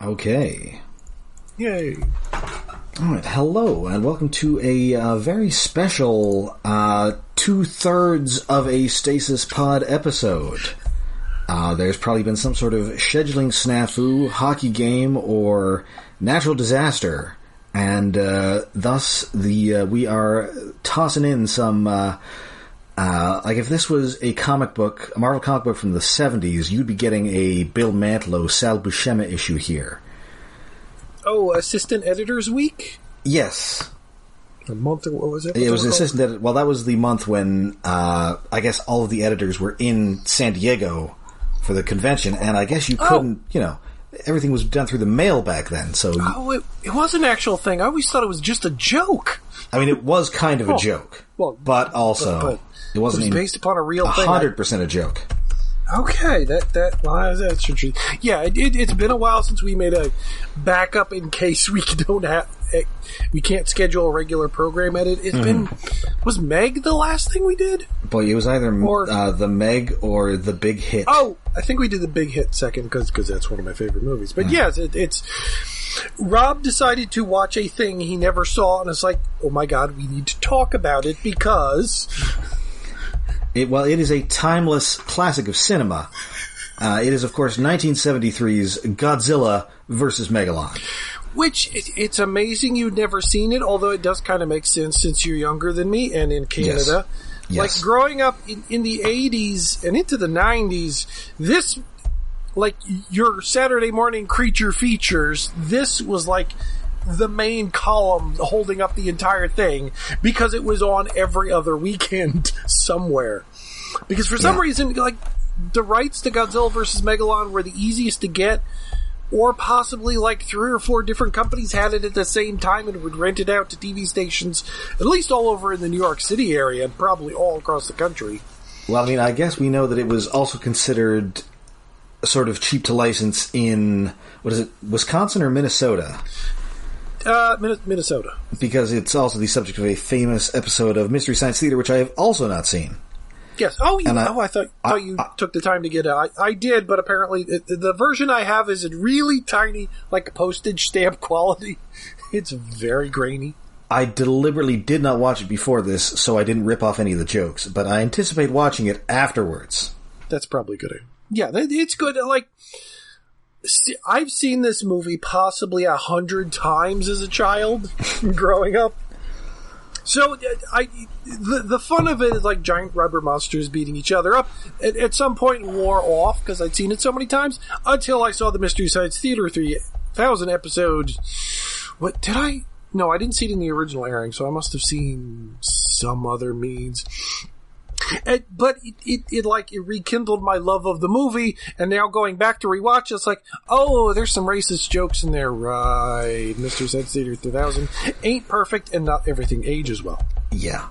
Okay. Yay. Alright, hello, and welcome to a very special 2/3 of a Stasis Pod episode. There's probably been some sort of scheduling snafu, hockey game, or natural disaster, and thus we are tossing in some... like if this was a Marvel comic book from the 70s, you'd be getting a Bill Mantlo, Sal Buscema issue here. Oh, Assistant Editors Week? Yes. A month, what was it? It was assistant editor. Well, that was the month when, I guess all of the editors were in San Diego for the convention, and I guess you couldn't, everything was done through the mail back then, so... It was an actual thing. I always thought it was just a joke. I mean, it was kind of a joke. Well, but also, it wasn't based upon a real thing. 100% a joke. Okay, that's true. Yeah, it's been a while since we made a backup in case we can't schedule a regular program edit. It's been... Was Meg the last thing we did? Boy, it was either the Meg or the Big Hit. Oh, I think we did the Big Hit second because that's one of my favorite movies. But yes, it's... Rob decided to watch a thing he never saw, and it's like, oh my god, we need to talk about it because... It is a timeless classic of cinema. It is, of course, 1973's Godzilla vs. Megalon. Which, it's amazing you'd never seen it, although it does kind of make sense since you're younger than me and in Canada. Yes. Like, growing up in the 80s and into the 90s, this, like, your Saturday morning creature features, this was like... the main column holding up the entire thing because it was on every other weekend somewhere. Because for some reason, like, the rights to Godzilla vs. Megalon were the easiest to get, or possibly like 3 or 4 different companies had it at the same time and would rent it out to TV stations, at least all over in the New York City area and probably all across the country. Well, I mean, I guess we know that it was also considered sort of cheap to license in, Wisconsin or Minnesota? Minnesota. Because it's also the subject of a famous episode of Mystery Science Theater, which I have also not seen. Yes. Oh, I thought you took the time to get it. I did, but apparently the version I have is really tiny, like postage stamp quality. It's very grainy. I deliberately did not watch it before this, so I didn't rip off any of the jokes, but I anticipate watching it afterwards. That's probably good. Yeah, it's good. Like... I've seen this movie possibly 100 times as a child growing up. So the fun of it is like giant rubber monsters beating each other up. At some point wore off because I'd seen it so many times until I saw the Mystery Science Theater 3000 episode. What did I? No, I didn't see it in the original airing, so I must have seen some other means. But it rekindled my love of the movie, and now going back to rewatch, it's like, oh, there's some racist jokes in there, right? Mr. Science Theater 3000 ain't perfect, and not everything ages well. Yeah.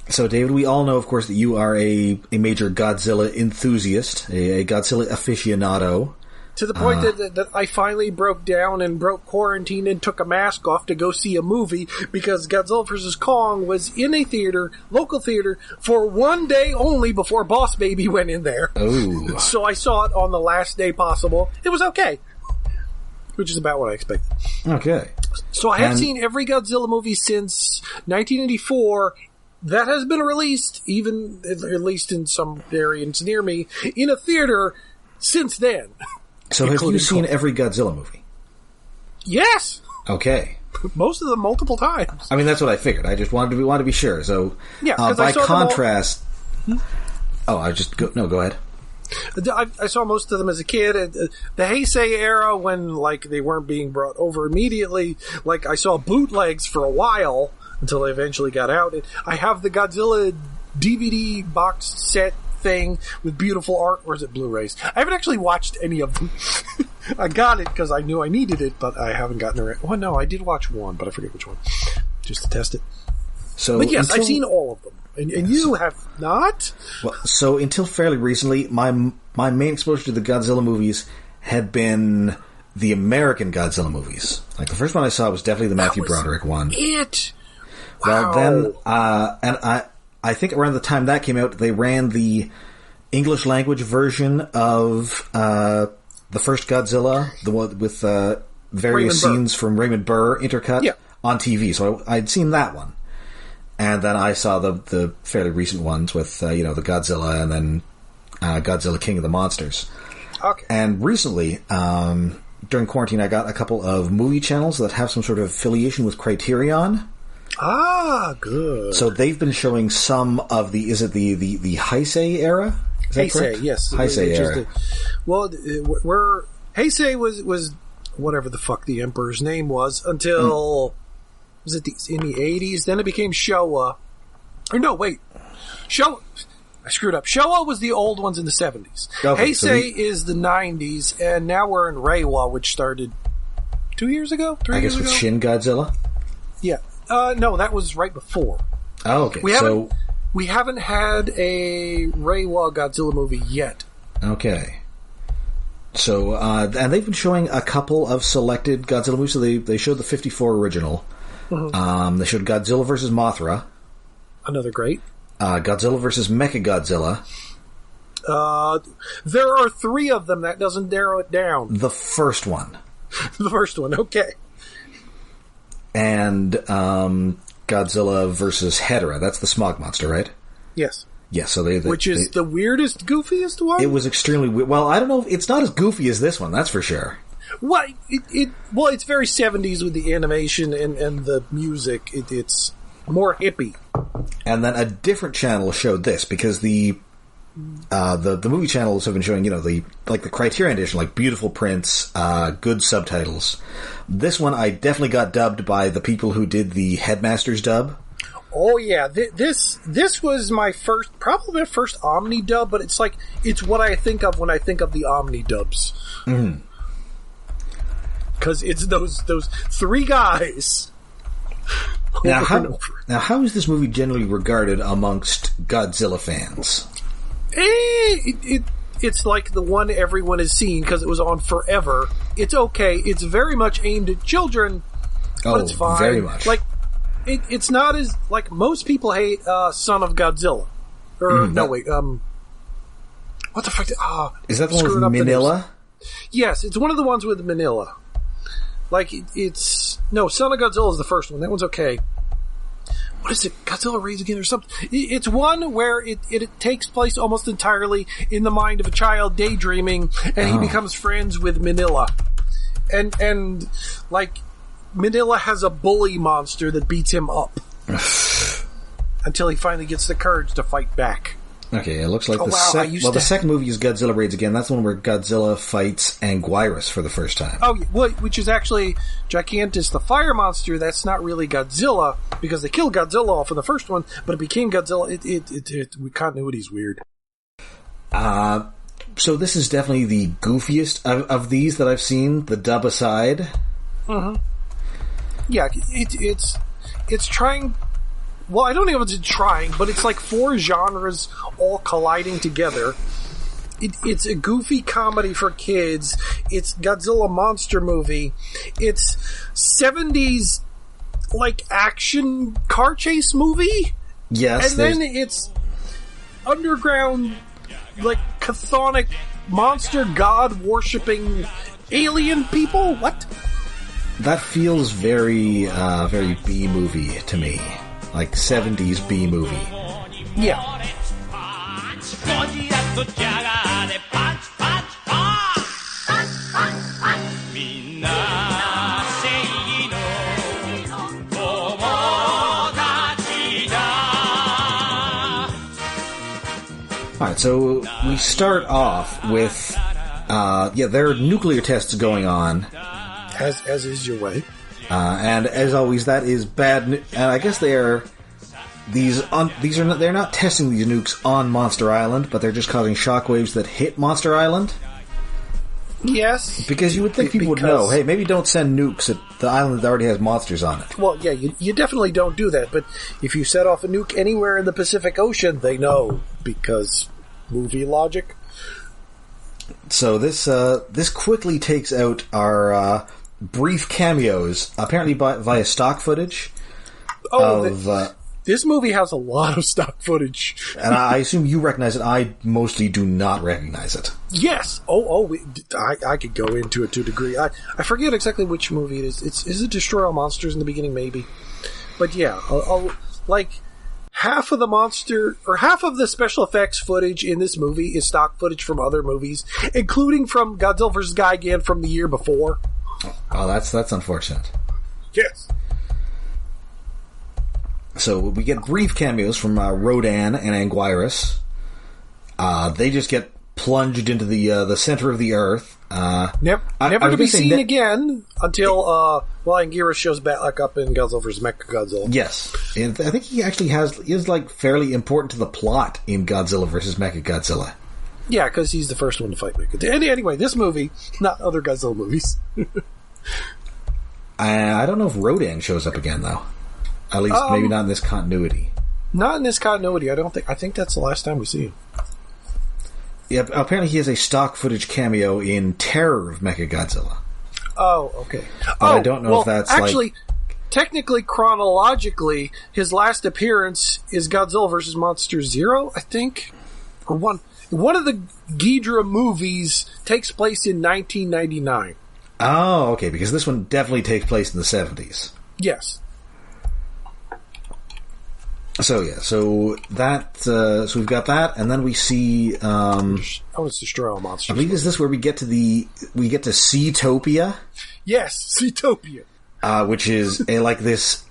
So, David, we all know, of course, that you are a major Godzilla enthusiast, a Godzilla aficionado. To the point that I finally broke down and broke quarantine and took a mask off to go see a movie because Godzilla vs. Kong was in a local theater, for one day only before Boss Baby went in there. Oh. So I saw it on the last day possible. It was okay. Which is about what I expected. Okay. So I have seen every Godzilla movie since 1984 that has been released, even at least in some areas near me, in a theater since then. So have you seen every Godzilla movie? Yes. Okay. Most of them multiple times. I mean, that's what I figured. I just wanted to be sure. So, yeah, by contrast... go ahead. I saw most of them as a kid. The Heisei era, when like they weren't being brought over immediately, like I saw bootlegs for a while until they eventually got out. I have the Godzilla DVD box set thing with beautiful art, or is it Blu-rays? I haven't actually watched any of them. I got it because I knew I needed it, but I haven't gotten around. Well, no, I did watch one, but I forget which one, just to test it. But yes, I've seen all of them, and you have not. Well, so until fairly recently, my main exposure to the Godzilla movies had been the American Godzilla movies. Like the first one I saw was definitely the Matthew Broderick one. Well, then, and I think around the time that came out, they ran the English language version of the first Godzilla, the one with various scenes from Raymond Burr intercut on TV. So I'd seen that one. And then I saw the fairly recent ones with, the Godzilla and then Godzilla King of the Monsters. Okay. And recently, during quarantine, I got a couple of movie channels that have some sort of affiliation with Criterion. Ah, good. So they've been showing some of the Heisei era? Is that Heisei, correct? yes. Heisei era. Heisei was whatever the fuck the Emperor's name was until... Was it in the 80s? Then it became Showa. Or no, wait. Showa... I screwed up. Showa was the old ones in the 70s. Okay, Heisei is the 90s, and now we're in Reiwa, which started 2 years ago? 3 years ago? I guess with Shin Godzilla? Yeah. No, that was right before. Oh, okay. We haven't had a Reiwa Godzilla movie yet. Okay. So, and they've been showing a couple of selected Godzilla movies. So they showed the 54 original. Mm-hmm. They showed Godzilla vs. Mothra. Another great. Godzilla vs. Mechagodzilla. There are 3 of them. That doesn't narrow it down. The first one. The first one, okay. And Godzilla vs. Hedorah. That's the smog monster, right? Yes. Yeah, so which is the weirdest, goofiest one? It was extremely weird. Well, I don't know. It's not as goofy as this one, that's for sure. Well, it's very 70s with the animation and the music. It's more hippie. And then a different channel showed this, because the movie channels have been showing, the Criterion edition, like beautiful prints, good subtitles. This one I definitely got dubbed by the people who did the Headmaster's dub. Oh yeah, this was probably my first Omni dub, but it's what I think of when I think of the Omni dubs. Mm. Because it's those 3 guys. Now, how is this movie generally regarded amongst Godzilla fans? It's like the one everyone has seen because it was on forever. It's okay. It's very much aimed at children, but it's fine. Very much. It's not as most people hate Son of Godzilla. Or what the fuck? Is that the one with Manila? Yes, it's one of the ones with Manila. Son of Godzilla is the first one. That one's okay. What is it? Godzilla Raids Again or something? It's one where it takes place almost entirely in the mind of a child daydreaming, and he becomes friends with Manila. And Manila has a bully monster that beats him up. Until he finally gets the courage to fight back. Okay, it looks like the second movie is Godzilla Raids Again. That's the one where Godzilla fights Anguirus for the first time. Oh, well, which is actually Gigantus, the fire monster. That's not really Godzilla, because they killed Godzilla off in the first one, but it became Godzilla. Continuity's weird. So this is definitely the goofiest of these that I've seen, the dub aside. Mm-hmm. Yeah, it's trying... Well, I don't know if it's trying, but it's like 4 genres all colliding together. It's a goofy comedy for kids. It's Godzilla monster movie. It's 70s, action car chase movie. Yes. And then it's underground, chthonic monster god worshipping alien people. What? That feels very, very B-movie to me. 70s B movie. Yeah. Alright, so we start off with, there are nuclear tests going on. As is your way. And as always, that is bad. And I guess they're not testing these nukes on Monster Island, but they're just causing shockwaves that hit Monster Island. Yes, because you would think people would know. Hey, maybe don't send nukes at the island that already has monsters on it. Well, yeah, you definitely don't do that. But if you set off a nuke anywhere in the Pacific Ocean, they know, because movie logic. So this quickly takes out our brief cameos, apparently via stock footage of This movie has a lot of stock footage. And I assume you recognize it. I mostly do not recognize it. Yes. I could go into it to a degree. I forget exactly which movie it is. Is it Destroy All Monsters in the beginning? Maybe. But yeah, like half of the special effects footage in this movie is stock footage from other movies, including from Godzilla vs. Gigan from the year before. Oh, that's unfortunate. Yes. So we get brief cameos from Rodan and Anguirus. They just get plunged into the center of the earth. Never to be seen again until Anguirus shows back up in Godzilla vs. Mechagodzilla. Yes, and I think he actually is like fairly important to the plot in Godzilla vs. Mechagodzilla. Yeah, because he's the first one to fight Mechagodzilla. Anyway, this movie, not other Godzilla movies. I don't know if Rodan shows up again though. At least maybe not in this continuity. Not in this continuity. I think that's the last time we see him. Yeah, apparently he has a stock footage cameo in Terror of Mechagodzilla. Oh, okay. But I don't know if that's actually, technically, chronologically, his last appearance is Godzilla vs. Monster Zero, I think, or one of the Ghidorah movies takes place in 1999. Oh, okay, because this one definitely takes place in the 70s. Yes. So yeah, so we've got that, and then we see. It's Destroy All Monsters. I believe is this where we get to Seatopia? Yes, Seatopia. Which is this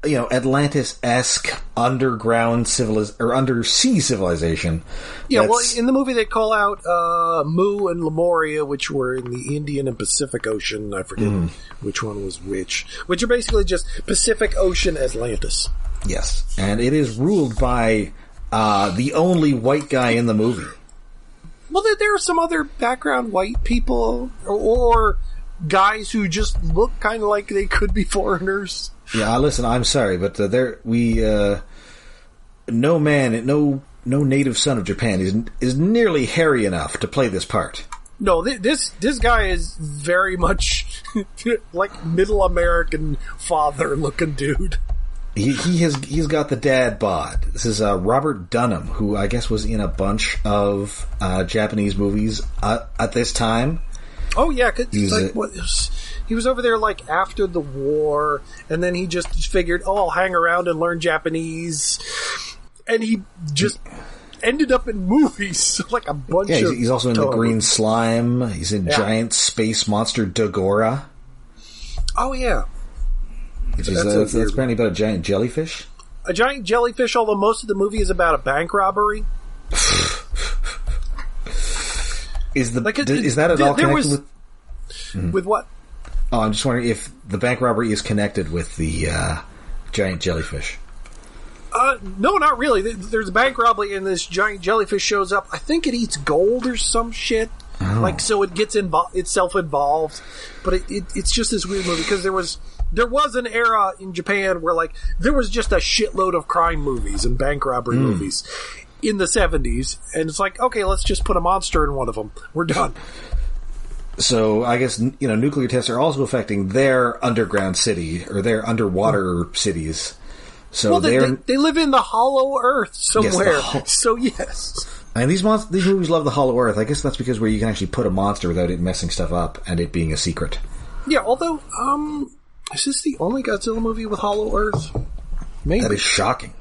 Atlantis-esque underground undersea civilization. Yeah, well, in the movie they call out Mu and Lemuria, which were in the Indian and Pacific Ocean. I forget which one was which are basically just Pacific Ocean Atlantis. Yes, and it is ruled by the only white guy in the movie. Well, there are some other background white people, or guys who just look kind of like they could be foreigners. Yeah, listen, I'm sorry, but no native son of Japan is nearly hairy enough to play this part. No, this guy is very much like middle American father looking dude. He's got the dad bod. This is Robert Dunham, who I guess was in a bunch of Japanese movies at this time. Oh yeah, cause he was over there like after the war, and then he just figured, I'll hang around and learn Japanese, and he just ended up in movies like a bunch. Yeah, he's also in the Green Slime. He's in Giant Space Monster Dagora. Oh yeah. That's apparently about a giant jellyfish. A giant jellyfish, although most of the movie is about a bank robbery. Is that at all connected with? With what? Oh, I'm just wondering if the bank robbery is connected with the giant jellyfish. No, not really. There's a bank robbery, and this giant jellyfish shows up. I think it eats gold or some shit. Oh. So it gets itself involved. But it's just this weird movie because there was an era in Japan where there was just a shitload of crime movies and bank robbery movies in the 70s, and it's like, okay, let's just put a monster in one of them. We're done. So I guess nuclear tests are also affecting their underground city or their underwater cities. So they live in the Hollow Earth somewhere. Yes, so yes. And these movies love the Hollow Earth. I guess that's because where you can actually put a monster without it messing stuff up and it being a secret. Yeah, although is this the only Godzilla movie with Hollow Earth? Maybe. That is shocking.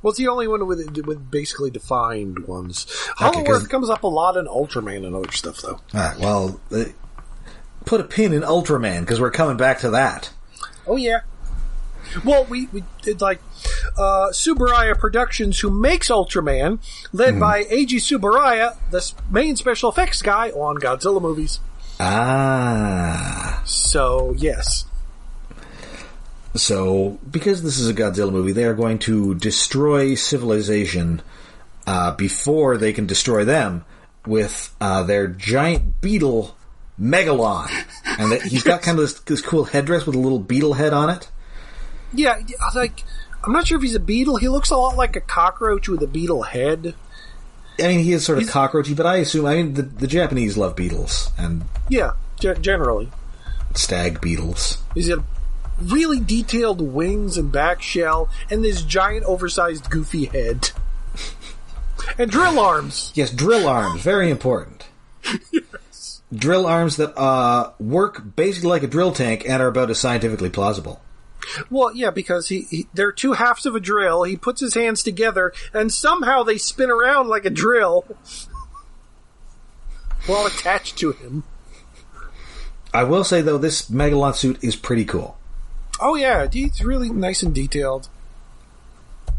Well, it's the only one with basically defined ones. Hollow Earth comes up a lot in Ultraman and other stuff, though. Well, put a pin in Ultraman, because we're coming back to that. Oh, yeah. Well, we did, Tsuburaya Productions, who makes Ultraman, led by Eiji Tsuburaya, the main special effects guy on Godzilla movies. Ah. So, yes. So, because this is a Godzilla movie, they are going to destroy civilization before they can destroy them with their giant beetle, Megalon. And he's got kind of this cool headdress with a little beetle head on it. Yeah, I'm not sure if he's a beetle. He looks a lot like a cockroach with a beetle head. I mean, he is sort of cockroachy, but I assume, the Japanese love beetles. And yeah, generally. Stag beetles. Is it really detailed wings and back shell, and this giant oversized goofy head. And drill arms. Yes, drill arms. Very important. Yes. Drill arms that work basically like a drill tank and are about as scientifically plausible. Well, yeah, because they're two halves of a drill. He puts his hands together, and somehow they spin around like a drill while attached to him. I will say, though, this Megalon suit is pretty cool. Oh, yeah, it's really nice and detailed.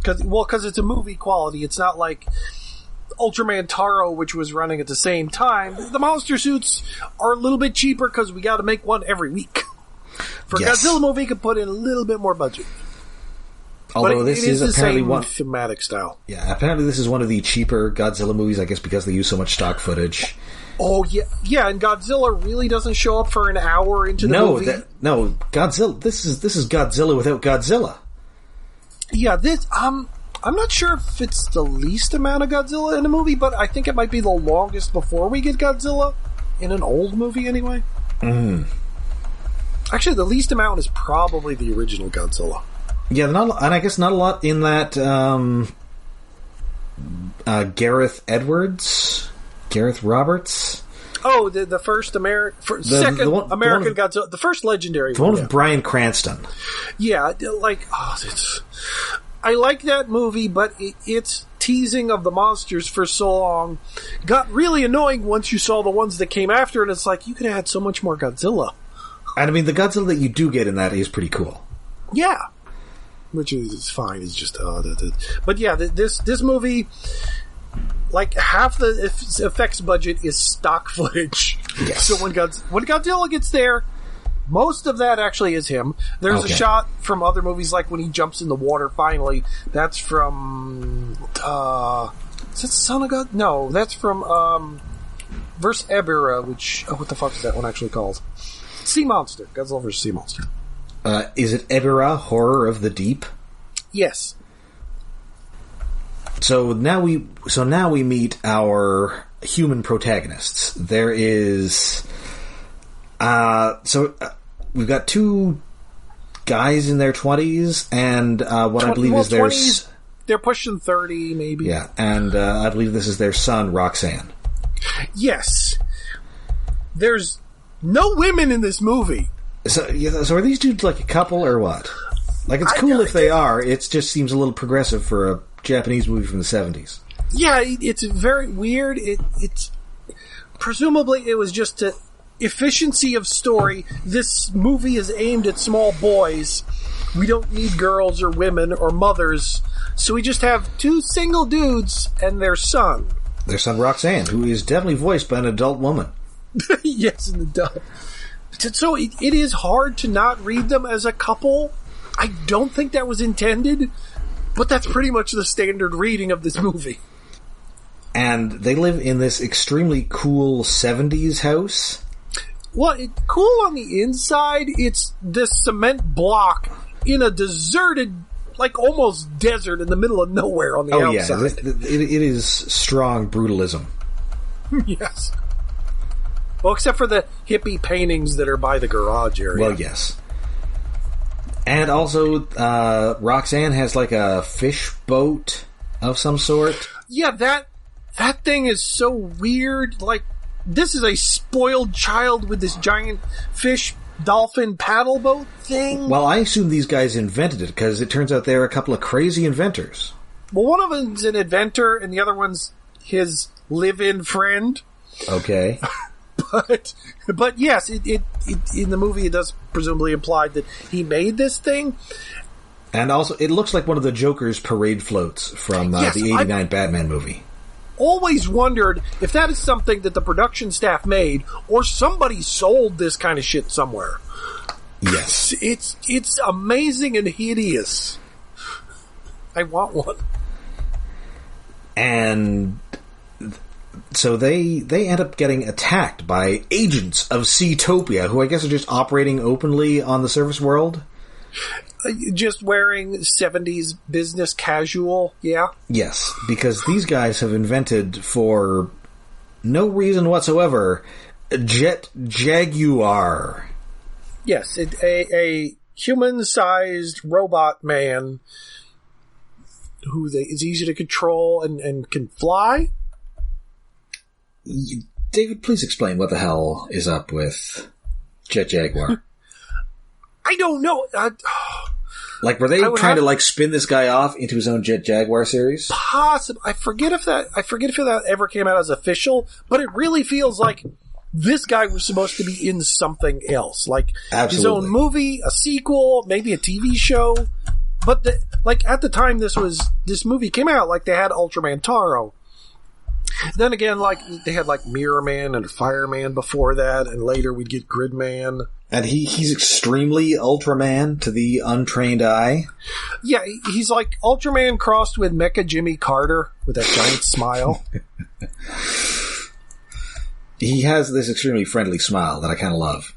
Because it's a movie quality. It's not like Ultraman Taro, which was running at the same time. The monster suits are a little bit cheaper because we got to make one every week. For Godzilla movie, you could put in a little bit more budget. Although this is apparently one thematic style. Yeah, apparently this is one of the cheaper Godzilla movies, I guess because they use so much stock footage. Oh, yeah, and Godzilla really doesn't show up for an hour into the movie. No, Godzilla. This is Godzilla without Godzilla. Yeah, I'm not sure if it's the least amount of Godzilla in a movie, but I think it might be the longest before we get Godzilla in an old movie, anyway. Actually, the least amount is probably the original Godzilla. Yeah, and I guess not a lot in that Gareth Roberts. Oh, the first American Godzilla, the first legendary one. The one with Bryan Cranston. Yeah, I like that movie, but its teasing of the monsters for so long got really annoying once you saw the ones that came after, and it's like, you could have had so much more Godzilla. And I mean, the Godzilla that you do get in that is pretty cool. Yeah. Which is fine. It's just, but yeah, this movie, like half the effects budget is stock footage. Yes. So when Godzilla gets there, most of that actually is him. There's a shot from other movies, like when he jumps in the water finally. That's from, is that Son of God? No, that's from, Verse Ebera, which, what the fuck is that one actually called? Sea Monster. Godzilla vs. Sea Monster. Is it Ebera, Horror of the Deep? Yes. So now we meet our human protagonists. There is, we've got two guys in their 20s, and what I believe is their 20s, they're pushing 30, maybe. Yeah, and I believe this is their son, Roxanne. Yes. There's no women in this movie. So are these dudes like a couple or what? Like, it's cool if they are. It just seems a little progressive for a Japanese movie from the 70s. Yeah, it's very weird. It's presumably it was just a efficiency of story. This movie is aimed at small boys. We don't need girls or women or mothers, so we just have two single dudes and their son. Their son Roxanne, who is definitely voiced by an adult woman. Yes, an adult. So it is hard to not read them as a couple. I don't think that was intended, but that's pretty much the standard reading of this movie. And they live in this extremely cool 70s house. Well, cool on the inside. It's this cement block in a deserted, like almost desert in the middle of nowhere on the outside. Yeah, it is strong brutalism. Yes. Well, except for the hippie paintings that are by the garage area. Well, yes. And also, Roxanne has like a fish boat of some sort. Yeah, that thing is so weird. Like, this is a spoiled child with this giant fish dolphin paddle boat thing. Well, I assume these guys invented it, because it turns out they're a couple of crazy inventors. Well, one of them's an inventor, and the other one's his live-in friend. Okay. But yes, it in the movie it does presumably imply that he made this thing. And also, it looks like one of the Joker's parade floats from the 89 Batman movie. Always wondered if that is something that the production staff made, or somebody sold this kind of shit somewhere. Yes. It's amazing and hideous. I want one. And so they end up getting attacked by agents of Seatopia, who I guess are just operating openly on the surface world. Just wearing 70s business casual, yeah? Yes, because these guys have invented, for no reason whatsoever, a Jet Jaguar. Yes, a human-sized robot man who is easy to control and can fly. David, please explain what the hell is up with Jet Jaguar. I don't know. Like, were they trying to like spin this guy off into his own Jet Jaguar series? Possibly. I forget if that ever came out as official, but it really feels like this guy was supposed to be in something else, like His own movie, a sequel, maybe a TV show. But at the time this movie came out, like they had Ultraman Taro. Then again, like they had like Mirror Man and Fireman before that, and later we'd get Gridman. And he's extremely Ultraman to the untrained eye. Yeah, he's like Ultraman crossed with Mecha Jimmy Carter with that giant smile. He has this extremely friendly smile that I kind of love.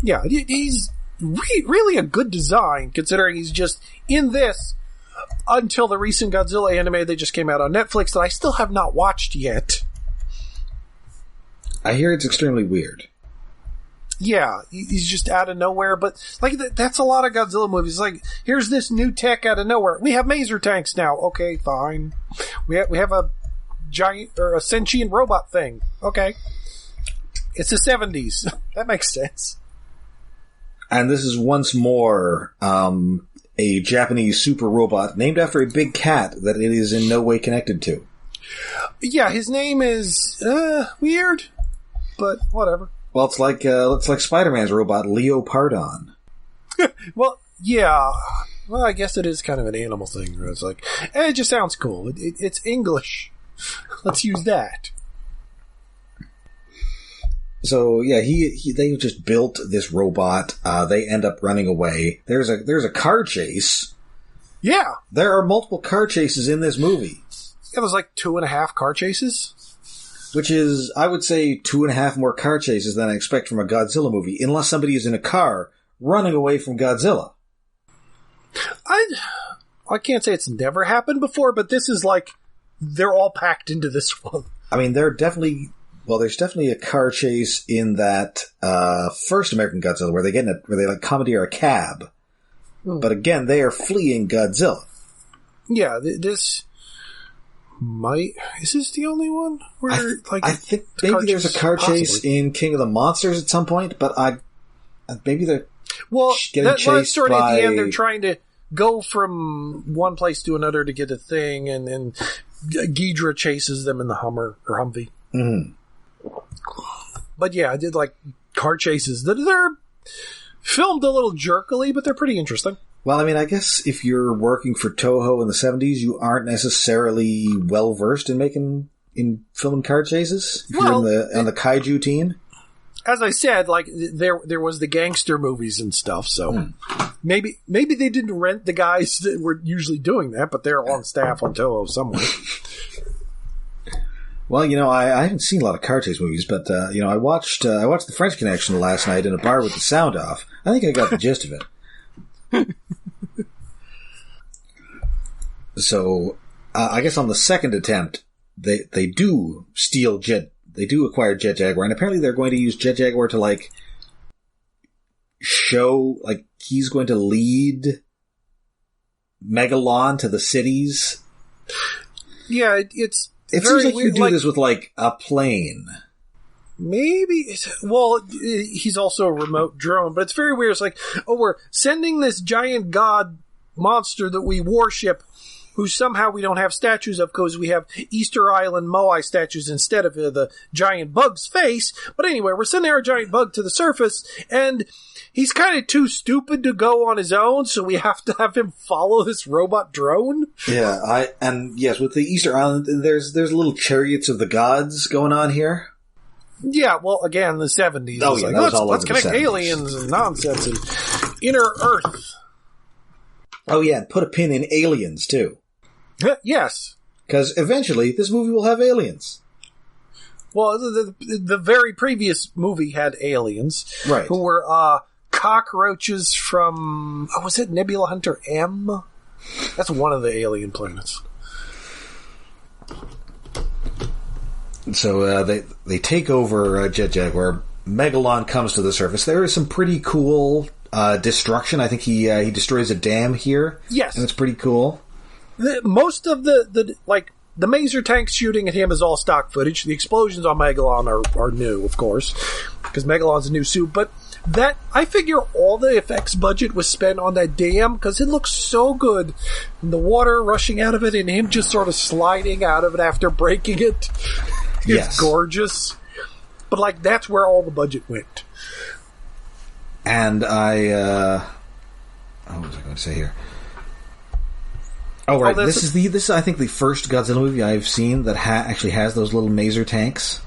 Yeah, he's really a good design, considering he's just in this until the recent Godzilla anime that just came out on Netflix that I still have not watched yet. I hear it's extremely weird. Yeah, he's just out of nowhere, but like that's a lot of Godzilla movies. Like, here's this new tech out of nowhere. We have maser tanks now. Okay, fine. We have a giant or a sentient robot thing. Okay. It's the 70s. That makes sense. And this is once more a Japanese super robot named after a big cat that it is in no way connected to. Yeah, his name is weird, but whatever. Well, it's like Spider-Man's robot, Leopardon. Well, yeah. Well, I guess it is kind of an animal thing. Where it's like, it just sounds cool. It's English. Let's use that. So yeah, they just built this robot. They end up running away. There's a car chase. Yeah, there are multiple car chases in this movie. Yeah, there's like 2.5 car chases. Which is, I would say, 2.5 more car chases than I expect from a Godzilla movie, unless somebody is in a car running away from Godzilla. I can't say it's never happened before, but this is like, they're all packed into this one. I mean, there's definitely a car chase in that first American Godzilla where they like commandeer a cab. But again, they are fleeing Godzilla. Yeah, is this the only one where I think maybe there's a car chase in King of the Monsters at some point, but maybe they're getting chased sort of by... at the end. They're trying to go from one place to another to get a thing, and Ghidra chases them in the Hummer or Humvee. Mm-hmm. But yeah, I did like car chases. They're filmed a little jerkily, but they're pretty interesting. Well, I mean, I guess if you're working for Toho in the 70s, you aren't necessarily well-versed in filming car chases. If you're on the kaiju team. As I said, like, there was the gangster movies and stuff, so maybe they didn't rent the guys that were usually doing that, but they're on staff on Toho somewhere. Well, I haven't seen a lot of car chase movies, but, I watched The French Connection last night in a bar with the sound off. I think I got the gist of it. So, I guess on the second attempt, they do acquire Jet Jaguar, and apparently they're going to use Jet Jaguar to, like, show, like, he's going to lead Megalon to the cities. Yeah, it seems like you do this with, like, a plane. Maybe. Well, he's also a remote drone, but it's very weird. It's like, we're sending this giant god monster that we worship, who somehow we don't have statues of because we have Easter Island Moai statues instead of the giant bug's face. But anyway, we're sending our giant bug to the surface, and he's kind of too stupid to go on his own, so we have to have him follow this robot drone. Yeah, yes, with the Easter Island, there's little chariots of the gods going on here. Yeah, well, again, the 70s. Oh, yeah, like, let's connect aliens and nonsense and inner Earth. Oh, yeah, and put a pin in aliens, too. Yes. Because eventually, this movie will have aliens. Well, the very previous movie had aliens. Right. Who were cockroaches from... was it Nebula Hunter M? That's one of the alien planets. So they take over Jet Jaguar. Megalon comes to the surface. There is some pretty cool destruction. I think he destroys a dam here. Yes. And it's pretty cool. Most of the Maser tanks shooting at him is all stock footage. The explosions on Megalon are new, of course, because Megalon's a new suit. But that, I figure all the effects budget was spent on that dam because it looks so good. And the water rushing out of it and him just sort of sliding out of it after breaking it. It's gorgeous. But, that's where all the budget went. And what was I going to say here? Oh, right. This is I think the first Godzilla movie I've seen that actually has those little Maser tanks.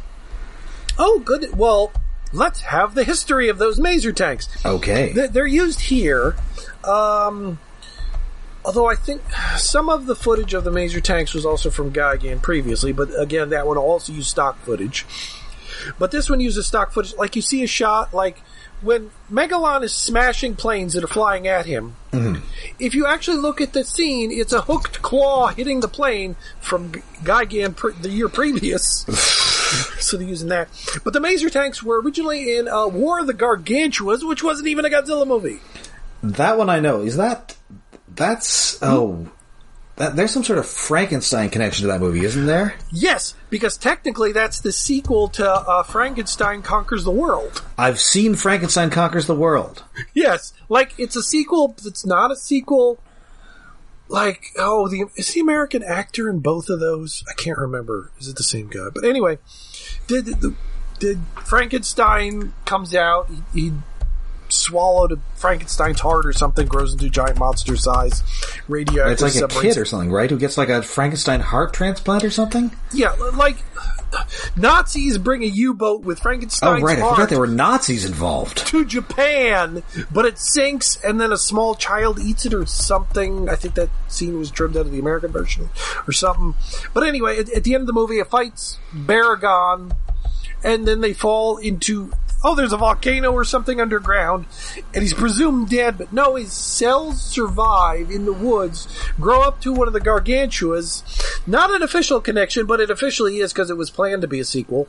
Oh, good. Well, let's have the history of those Maser tanks. Okay. They're used here. Although I think some of the footage of the Maser tanks was also from Gigan previously, but again, that one also used stock footage. But this one uses stock footage. Like, you see a shot, when Megalon is smashing planes that are flying at him, if you actually look at the scene, it's a hooked claw hitting the plane from Gigan the year previous. So they're using that. But the Maser tanks were originally in War of the Gargantuas, which wasn't even a Godzilla movie. That one I know. There's some sort of Frankenstein connection to that movie, isn't there? Yes, because technically that's the sequel to Frankenstein Conquers the World. I've seen Frankenstein Conquers the World. Yes, it's a sequel, but it's not a sequel. Is the American actor in both of those? I can't remember. Is it the same guy? But anyway, did Frankenstein comes out, he swallowed a Frankenstein's heart or something, grows into a giant monster size radioactive. It's like a kid or something, right? Who gets a Frankenstein heart transplant or something? Yeah, Nazis bring a U-boat with Frankenstein's heart. Oh, right, I forgot there were Nazis involved. To Japan, but it sinks and then a small child eats it or something. I think that scene was trimmed out of the American version or something. But anyway, at the end of the movie, it fights Baragon, and then they fall into... there's a volcano or something underground, and he's presumed dead, but no, his cells survive in the woods, grow up to one of the Gargantuas. Not an official connection, but it officially is because it was planned to be a sequel,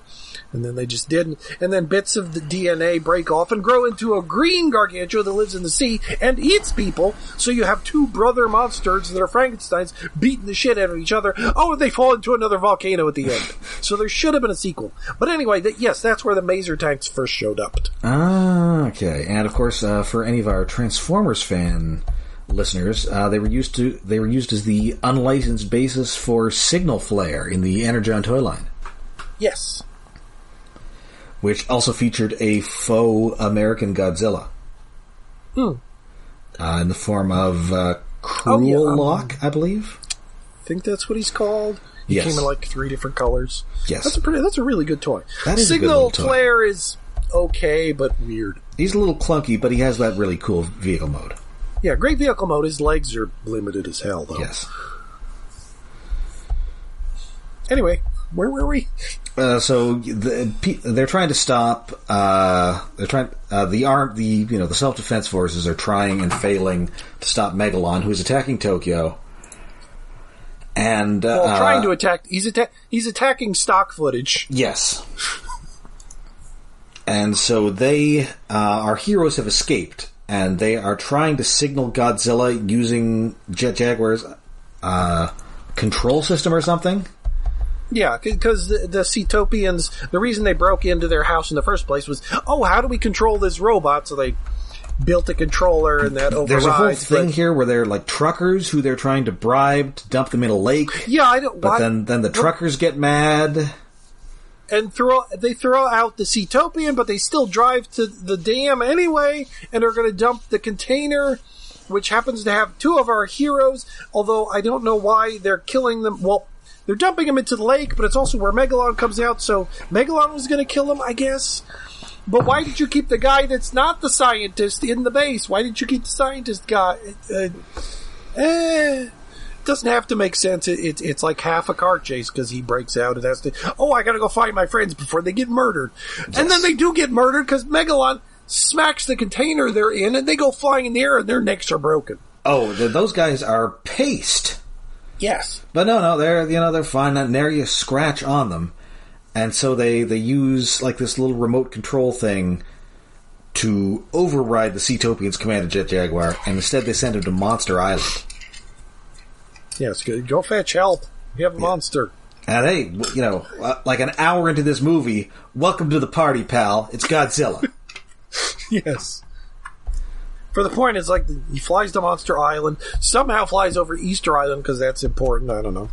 and then they just didn't. And then bits of the DNA break off and grow into a green Gargantua that lives in the sea and eats people, so you have two brother monsters that are Frankensteins beating the shit out of each other. Oh, and they fall into another volcano at the end. So there should have been a sequel. But anyway, yes, that's where the Maser tanks first showed up. Ah, okay. And of course, for any of our Transformers fan listeners, they were used as the unlicensed basis for Signal Flare in the Energon toy line. Yes. Which also featured a faux American Godzilla. In the form of Cruel-Lock, I believe. I think that's what he's called. He came in 3 different colors. Yes. That's a really good toy. That is Signal a good Flare is okay, but weird. He's a little clunky, but he has that really cool vehicle mode. Yeah, great vehicle mode. His legs are limited as hell, though. Yes. Anyway, where were we? So they're trying to stop. The self-defense forces are trying and failing to stop Megalon, who's attacking Tokyo. And trying to attack. He's attacking stock footage. Yes. And so our heroes have escaped, and they are trying to signal Godzilla using Jet Jaguar's control system or something. Yeah, because the Cetopians, the reason they broke into their house in the first place was, how do we control this robot? So they built a controller and that overrides. There's a whole thing here where they're truckers who they're trying to bribe to dump them in a lake. Yeah, I don't. But then the truckers get mad. And they throw out the Cetopian, but they still drive to the dam anyway, and are going to dump the container, which happens to have 2 of our heroes, although I don't know why they're killing them. Well, they're dumping him into the lake, but it's also where Megalon comes out, so Megalon was going to kill him, I guess. But why did you keep the guy that's not the scientist in the base? Why didn't you keep the scientist guy? It doesn't have to make sense. It's like half a car chase because he breaks out and has to, I gotta go find my friends before they get murdered. Yes. And then they do get murdered because Megalon smacks the container they're in and they go flying in the air and their necks are broken. Oh, those guys are paced. Yes. But no, they're fine. Nary a scratch on them. And so they use this little remote control thing to override the Seatopians' command of Jet Jaguar, and instead they send him to Monster Island. Yeah, it's good. Go fetch help. You have a monster. And hey, like an hour into this movie, welcome to the party, pal. It's Godzilla. Yes. For the point, it's like he flies to Monster Island, somehow flies over Easter Island because that's important. I don't know.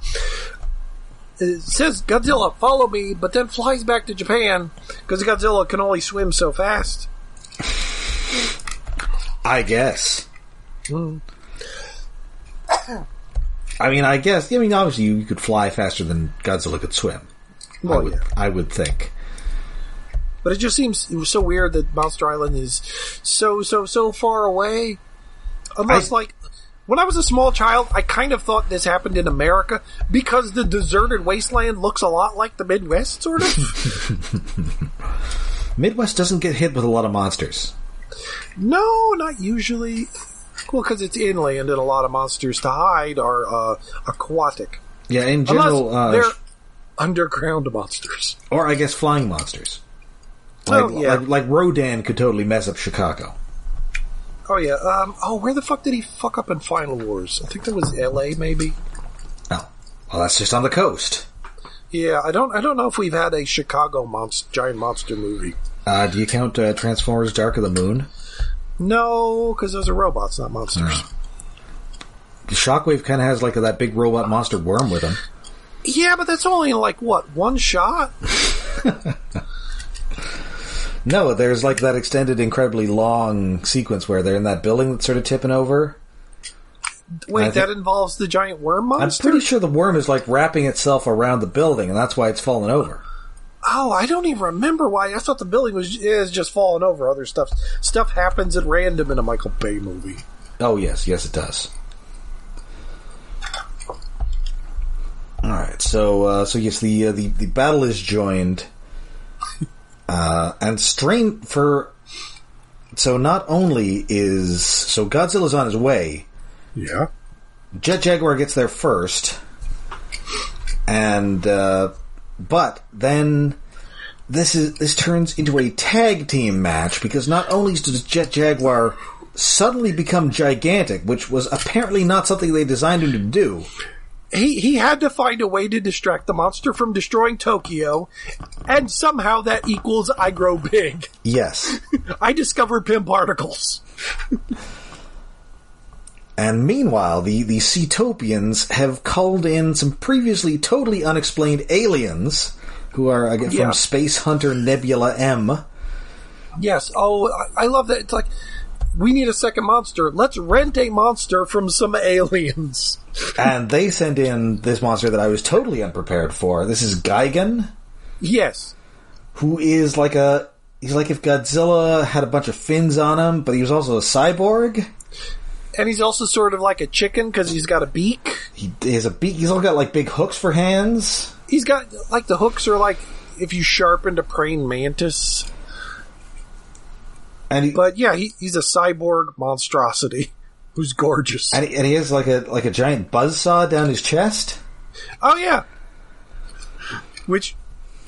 It says, Godzilla, follow me, but then flies back to Japan because Godzilla can only swim so fast. I guess. Mm. Obviously you could fly faster than Godzilla could swim. Well, I would think. But it just seems so weird that Monster Island is so far away. Unless, when I was a small child, I kind of thought this happened in America because the deserted wasteland looks a lot like the Midwest, sort of. Midwest doesn't get hit with a lot of monsters. No, not usually. Well, because it's inland and a lot of monsters to hide are aquatic. Yeah, in general... they're underground monsters. Or, I guess, flying monsters. Like Rodan could totally mess up Chicago. Oh, yeah. Where the fuck did he fuck up in Final Wars? I think that was L.A., maybe? Oh. Well, that's just on the coast. Yeah, I don't know if we've had a Chicago giant monster movie. Do you count Transformers Dark of the Moon? No, because those are robots, not monsters. Shockwave kind of has that big robot monster worm with him. Yeah, but that's only in one shot? No, there's that extended, incredibly long sequence where they're in that building that's sort of tipping over. Wait, that involves the giant worm monster? I'm pretty sure the worm is wrapping itself around the building, and that's why it's falling over. Oh, I don't even remember why. I thought the building is just falling over. Other stuff happens at random in a Michael Bay movie. Oh yes, it does. All right, so yes, the battle is joined, and strain for. So not only is Godzilla's on his way. Yeah. Jet Jaguar gets there first, and but then this turns into a tag team match because not only does Jet Jaguar suddenly become gigantic, which was apparently not something they designed him to do. He had to find a way to distract the monster from destroying Tokyo, and somehow that equals I grow big. Yes. I discovered Pym particles. And meanwhile, the Seatopians have called in some previously totally unexplained aliens, who are again from Space Hunter Nebula M. Yes. Oh, I love that. It's like, we need a second monster. Let's rent a monster from some aliens. And they send in this monster that I was totally unprepared for. This is Gigan. Yes. Who is he's like if Godzilla had a bunch of fins on him, but he was also a cyborg. And he's also sort of like a chicken because he's got a beak. He has a beak. He's all got big hooks for hands. He's got the hooks are if you sharpened a praying mantis. But yeah, he's a cyborg monstrosity who's gorgeous. And he has a giant buzzsaw down his chest. Oh yeah. Which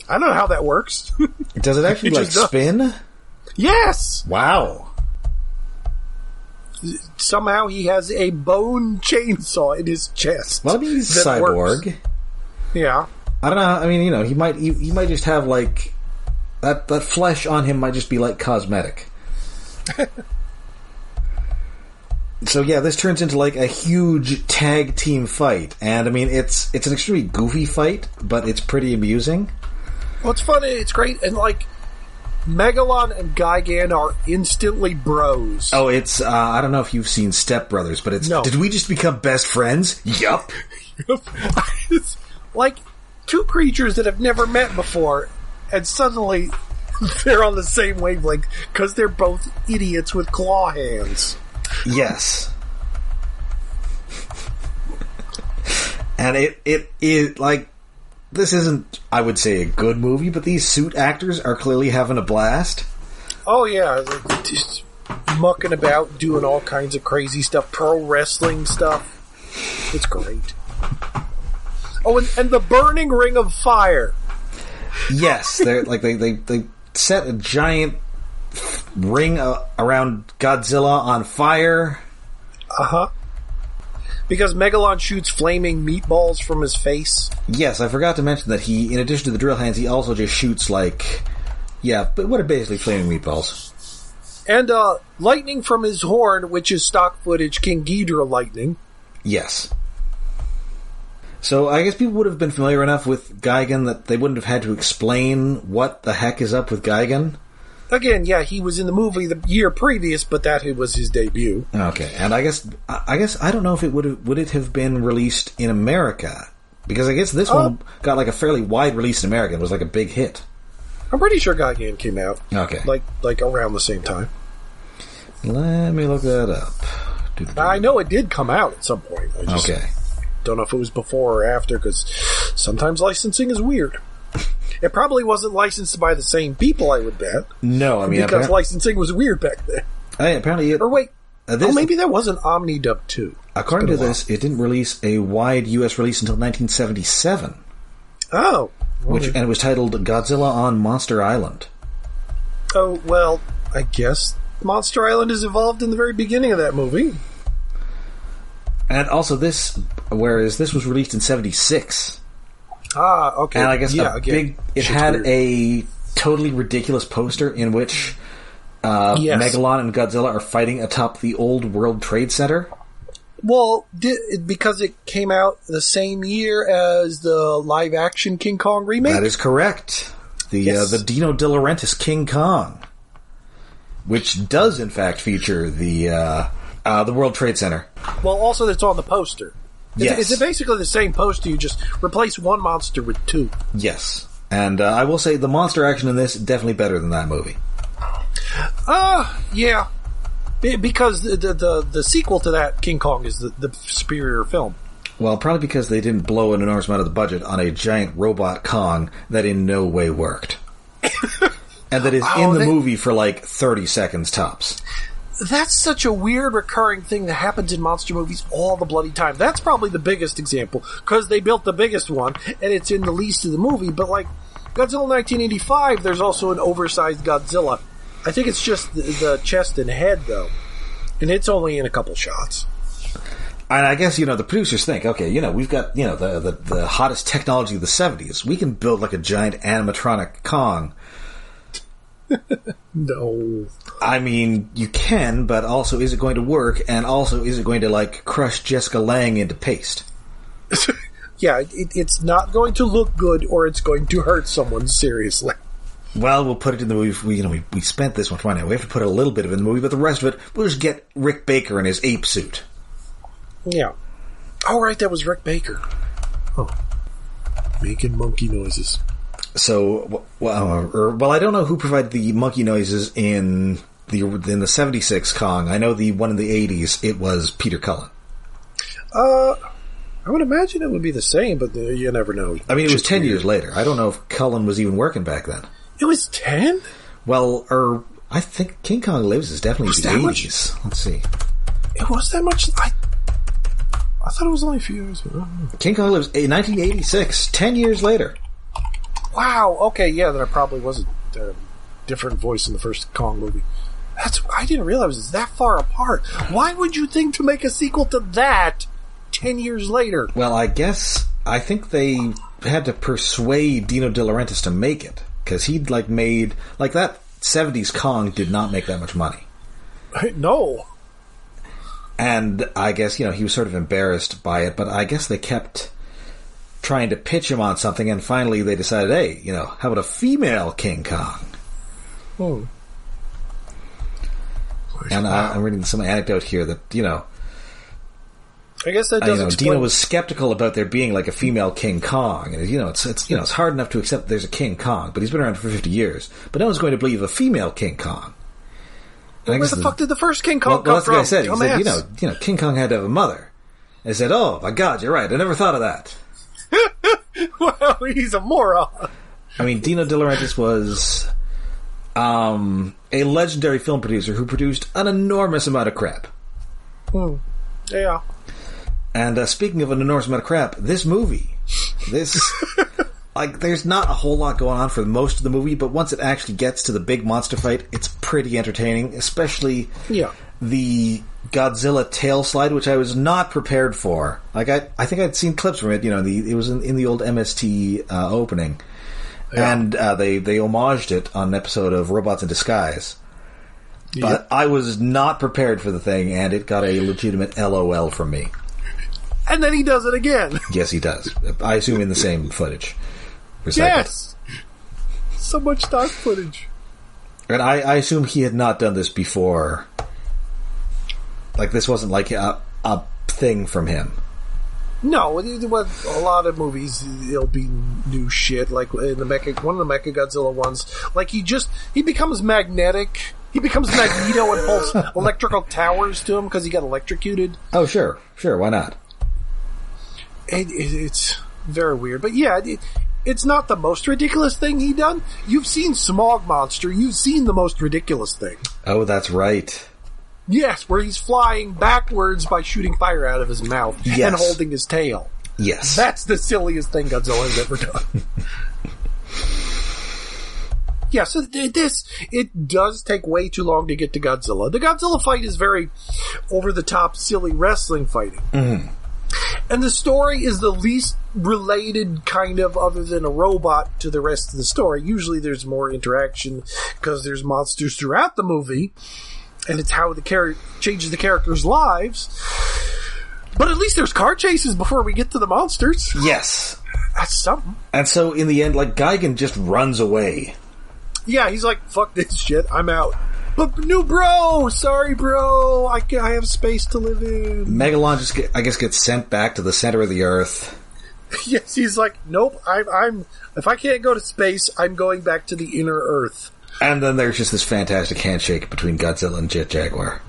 I don't know how that works. Does it actually spin? Yes. Wow. Somehow he has a bone chainsaw in his chest. Well, he's a cyborg. Works. Yeah. I don't know. I mean, he might just have that flesh on him might just be cosmetic. So yeah, this turns into a huge tag team fight, and I mean it's an extremely goofy fight, but it's pretty amusing. Well, it's funny. It's great, and Megalon and Gigan are instantly bros. Oh, it's, I don't know if you've seen Step Brothers, but it's, Did we just become best friends? Yup. It's two creatures that have never met before, and suddenly they're on the same wavelength, because they're both idiots with claw hands. Yes. And it this isn't, I would say, a good movie, but these suit actors are clearly having a blast. Oh, yeah. They're just mucking about, doing all kinds of crazy stuff, pro wrestling stuff. It's great. Oh, and the burning ring of fire. Yes, they're they set a giant ring around Godzilla on fire. Uh-huh. Because Megalon shoots flaming meatballs from his face. Yes, I forgot to mention that he, in addition to the drill hands, he also just shoots, like... Yeah, but what are basically flaming meatballs? And lightning from his horn, which is stock footage King Ghidorah lightning. Yes. So I guess people would have been familiar enough with Gigan that they wouldn't have had to explain what the heck is up with Gigan. Again, yeah, he was in the movie the year previous, but that was his debut. Okay, and I guess I don't know if it would it have been released in America, because I guess this one got like a fairly wide release in America. It was like a big hit. I'm pretty sure Gigan came out. Okay, like around the same time. Let me look that up. I know it did come out at some point. I just okay. Don't know if it was before or after, because sometimes licensing is weird. It probably wasn't licensed by the same people, I would bet. No, I mean... Because licensing was weird back then. Apparently it... Or wait, maybe that was an Omnidub too. According to this, it didn't release a wide U.S. release until 1977. Oh. And it was titled Godzilla on Monster Island. Oh, well, I guess Monster Island is involved in the very beginning of that movie. And also whereas this was released in 76. Ah, okay. And I guess it had weird. a totally ridiculous poster in which Megalon and Godzilla are fighting atop the old World Trade Center. Well, because it came out the same year as the live-action King Kong remake? That is correct. The Dino De Laurentiis King Kong, which does, in fact, feature the World Trade Center. Well, also it's on the poster. Yes. It's basically the same poster, you just replace one monster with two. Yes. And I will say the monster action in this is definitely better than that movie. Yeah. Because the sequel to that, King Kong, is the superior film. Well, probably because they didn't blow an enormous amount of the budget on a giant robot Kong that in no way worked. And that is in the movie for like 30 seconds tops. That's such a weird recurring thing that happens in monster movies all the bloody time. That's probably the biggest example, because they built the biggest one, and it's in the least of the movie. But like Godzilla 1985, there's also an oversized Godzilla. I think it's just the chest and head, though. And it's only in a couple shots. And I guess, the producers think, okay, we've got, the hottest technology of the 70s. We can build like a giant animatronic Kong. No. I mean, you can, but also is it going to work? And also, is it going to, like, crush Jessica Lange into paste? Yeah, it's not going to look good, or it's going to hurt someone seriously. Well, we'll put it in the movie. We spent this much money. We have to put a little bit of it in the movie, but the rest of it, we'll just get Rick Baker in his ape suit. Yeah. Oh, right, that was Rick Baker. Oh. Making monkey noises. So, well, I don't know who provided the monkey noises in the 76 Kong. I know the one in the 80s, it was Peter Cullen. I would imagine it would be the same, but you never know. I mean, it was 10 years later. I don't know if Cullen was even working back then. It was 10? Well, I think King Kong Lives is definitely the 80s. Let's see. It was that much? I thought it was only a few years ago. King Kong Lives, 1986, 10 years later. Wow, okay, yeah, then I probably was a different voice in the first Kong movie. I didn't realize it was that far apart. Why would you think to make a sequel to that 10 years later? Well, I think they had to persuade Dino De Laurentiis to make it, because he'd made that 70s Kong did not make that much money. No. And I guess, he was sort of embarrassed by it, but I guess they kept trying to pitch him on something, and finally they decided, hey, how about a female King Kong? Hmm. And I'm reading some anecdote here that, I guess that does explain. Dino was skeptical about there being like a female King Kong, and it's hard enough to accept there's a King Kong, but he's been around for 50 years. But no one's going to believe a female King Kong. Where the fuck did the first King Kong come that's from? What I said. He said, King Kong had to have a mother. And I said, oh my God, you're right. I never thought of that. Well, he's a moron. I mean, Dino De Laurentiis was a legendary film producer who produced an enormous amount of crap. Yeah. And speaking of an enormous amount of crap, this movie, like, there's not a whole lot going on for most of the movie, but once it actually gets to the big monster fight, it's pretty entertaining, especially the Godzilla tail slide, which I was not prepared for. Like, I think I'd seen clips from it, you know, it was in the old MST opening, and they homaged it on an episode of Robots in Disguise. But I was not prepared for the thing, and it got a legitimate LOL from me. And then he does it again. Yes, he does. I assume in the same footage. Recycled. Yes! So much stock footage. And I assume he had not done this before. Like, this wasn't like a thing from him. No, with a lot of movies, it'll be new shit. Like in one of the Mechagodzilla ones, like he becomes magnetic. He becomes Magneto and pulls electrical towers to him because he got electrocuted. Oh, sure, why not? It's very weird, but yeah, it's not the most ridiculous thing he done. You've seen Smog Monster. You've seen the most ridiculous thing. Oh, that's right. Yes, where he's flying backwards by shooting fire out of his mouth and holding his tail. Yes. That's the silliest thing Godzilla has ever done. Yeah, so it does take way too long to get to Godzilla. The Godzilla fight is very over-the-top, silly wrestling fighting. Mm-hmm. And the story is the least related, kind of, other than a robot, to the rest of the story. Usually there's more interaction because there's monsters throughout the movie, and it's how the changes the characters' lives. But at least there's car chases before we get to the monsters. Yes. That's something. And so, in the end, like, Gigan just runs away. Yeah, he's like, fuck this shit, I'm out. But, new bro! Sorry, bro! I have space to live in. Megalon just, gets sent back to the center of the Earth. Yes, he's like, nope, if I can't go to space, I'm going back to the inner Earth. And then there's just this fantastic handshake between Godzilla and Jet Jaguar.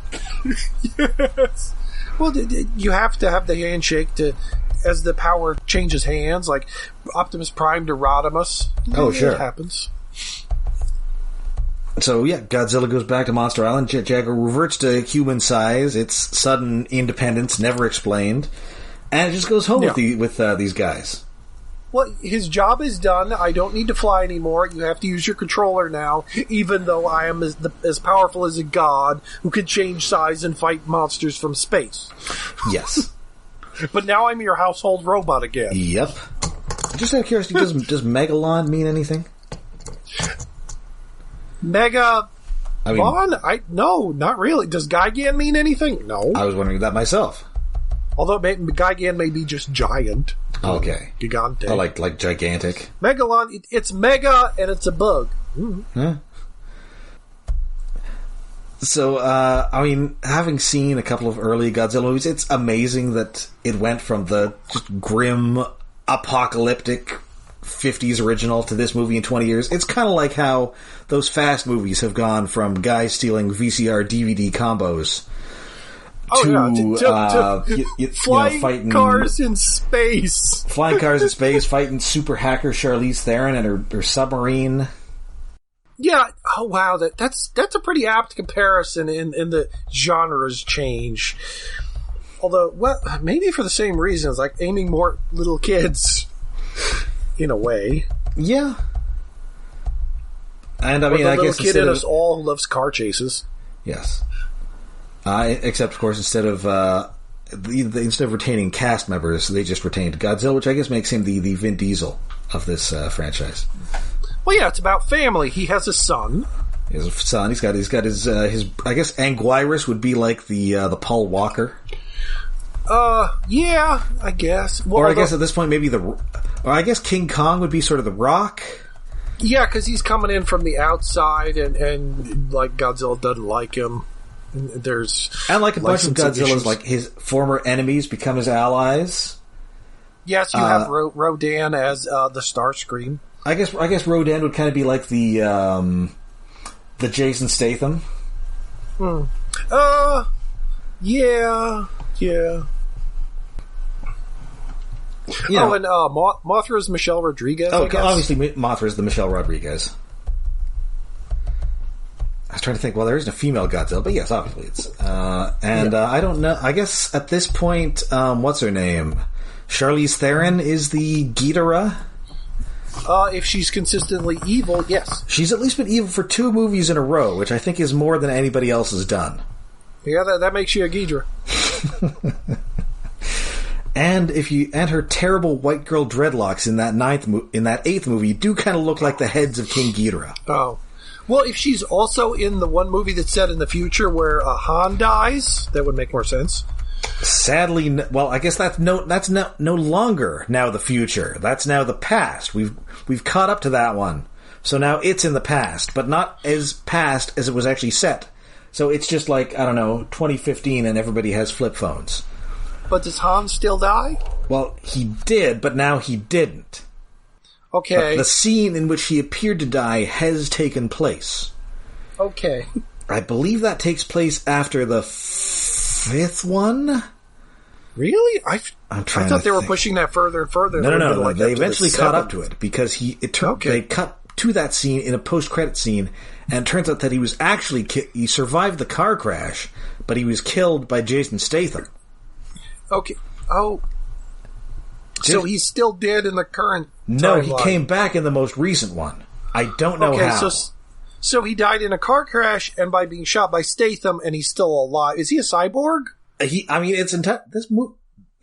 Yes. Well, you have to have the handshake as the power changes hands, like Optimus Prime to Rodimus. Oh, sure. It happens. So, yeah, Godzilla goes back to Monster Island. Jet Jaguar reverts to human size. Its sudden independence never explained. And it just goes home with these guys. Well, his job is done. I don't need to fly anymore. You have to use your controller now, even though I am as powerful as a god who can change size and fight monsters from space. Yes. But now I'm your household robot again. Yep. Just out of curiosity, does Megalon mean anything? No, not really. Does Gigan mean anything? No. I was wondering that myself. Although Gigan may be just giant. Okay. Gigante. Oh, like gigantic. Megalon, it's mega and it's a bug. Mm. Huh. So, having seen a couple of early Godzilla movies, it's amazing that it went from the just grim, apocalyptic 50s original to this movie in 20 years. It's kind of like how those Fast movies have gone from guys stealing VCR DVD combos to flying cars in space. Flying cars in space, fighting super hacker Charlize Theron and her submarine. Yeah, oh wow, that's a pretty apt comparison in the genres change. Although, well, maybe for the same reasons, like aiming more at little kids, in a way. Yeah. And I mean, I guess the little kid in us all loves car chases. Yes. Except, of course, instead of retaining cast members, they just retained Godzilla, which I guess makes him the Vin Diesel of this franchise. Well, yeah, it's about family. He has a son. He has a son. He's got his. I guess Anguirus would be like the Paul Walker. Yeah, I guess. Well, I guess at this point maybe or I guess King Kong would be sort of the Rock. Yeah, because he's coming in from the outside, and like Godzilla doesn't like him. And like a bunch of Godzilla's, like his former enemies become his allies. Yes, you have Rodan as the Starscream. I guess Rodan would kind of be like the Jason Statham. Yeah. And Mothra's Michelle Rodriguez. Oh, obviously Mothra's the Michelle Rodriguez. I was trying to think, well, there isn't a female Godzilla, but yes, obviously it's... I don't know, I guess at this point, what's her name? Charlize Theron is the Ghidorah? If she's consistently evil, yes. She's at least been evil for 2 movies in a row, which I think is more than anybody else has done. Yeah, that makes you a Ghidra. And her terrible white girl dreadlocks in that 8th movie do kind of look like the heads of King Ghidorah. Oh. Well, if she's also in the one movie that's set in the future where Han dies, that would make more sense. Sadly, well, I guess that's no longer now the future. That's now the past. We've caught up to that one. So now it's in the past, but not as past as it was actually set. So it's just like, I don't know, 2015 and everybody has flip phones. But does Han still die? Well, he did, but now he didn't. Okay. But the scene in which he appeared to die has taken place. Okay. I believe that takes place after the 5th one? Really? I thought they were pushing that further and further. No. They eventually caught up to it because they cut to that scene in a post-credit scene, and it turns out that he was actually he survived the car crash, but he was killed by Jason Statham. Okay. Oh. So he's still dead in the current No, timeline. He came back in the most recent one. I don't know how. So he died in a car crash and by being shot by Statham, and he's still alive. Is he a cyborg? This movie.